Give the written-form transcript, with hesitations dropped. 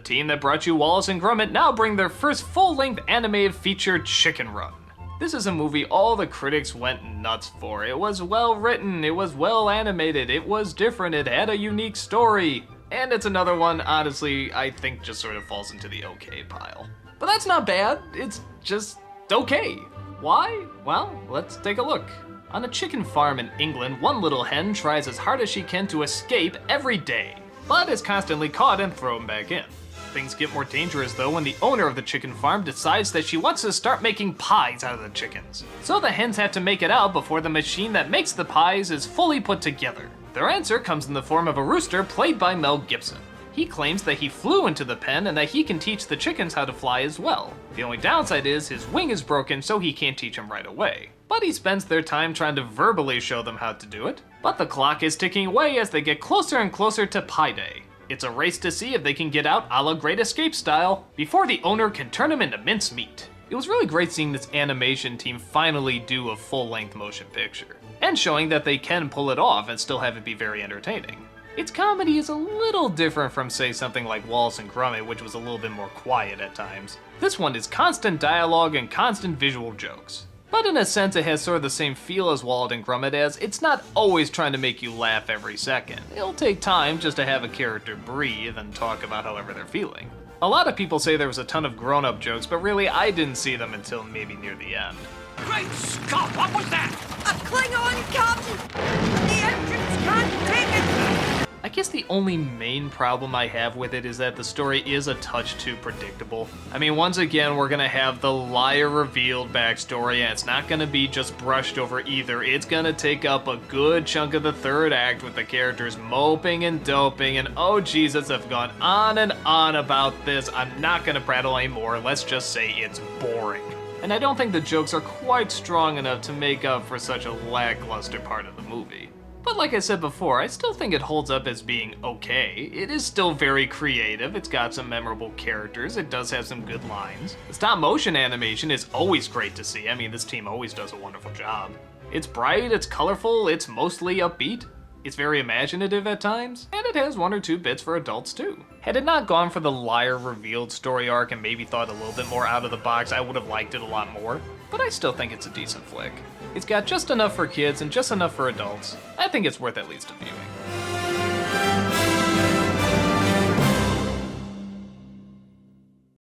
team that brought you Wallace and Gromit now bring their first full-length animated feature, Chicken Run. This is a movie all the critics went nuts for. It was well written, it was well animated, it was different, it had a unique story. And it's another one, honestly, I think just sort of falls into the okay pile. But that's not bad, it's just okay. Why? Well, let's take a look. On a chicken farm in England, one little hen tries as hard as she can to escape every day, but is constantly caught and thrown back in. Things get more dangerous though when the owner of the chicken farm decides that she wants to start making pies out of the chickens. So the hens have to make it out before the machine that makes the pies is fully put together. Their answer comes in the form of a rooster played by Mel Gibson. He claims that he flew into the pen and that he can teach the chickens how to fly as well. The only downside is his wing is broken, so he can't teach them right away. But he spends their time trying to verbally show them how to do it. But the clock is ticking away as they get closer and closer to Pie Day. It's a race to see if they can get out a la Great Escape style before the owner can turn them into mincemeat. It was really great seeing this animation team finally do a full-length motion picture, and showing that they can pull it off and still have it be very entertaining. Its comedy is a little different from, say, something like Wallace and Gromit, which was a little bit more quiet at times. This one is constant dialogue and constant visual jokes. But in a sense, it has sort of the same feel as Wallace and Gromit, as it's not always trying to make you laugh every second. It'll take time just to have a character breathe and talk about however they're feeling. A lot of people say there was a ton of grown-up jokes, but really I didn't see them until maybe near the end. Great Scott, what was that? A Klingon captain! The engines can't take it! I guess the only main problem I have with it is that the story is a touch too predictable. I mean, once again, we're gonna have the liar revealed backstory, and it's not gonna be just brushed over either. It's gonna take up a good chunk of the third act with the characters moping and doping, and oh Jesus, I've gone on and on about this. I'm not gonna prattle anymore, let's just say it's boring. And I don't think the jokes are quite strong enough to make up for such a lackluster part of the movie. But like I said before, I still think it holds up as being okay. It is still very creative, it's got some memorable characters, it does have some good lines. The stop motion animation is always great to see. I mean, this team always does a wonderful job. It's bright, it's colorful, it's mostly upbeat. It's very imaginative at times, and it has one or two bits for adults too. Had it not gone for the liar revealed story arc and maybe thought a little bit more out of the box, I would have liked it a lot more. But I still think it's a decent flick. It's got just enough for kids and just enough for adults. I think it's worth at least a viewing.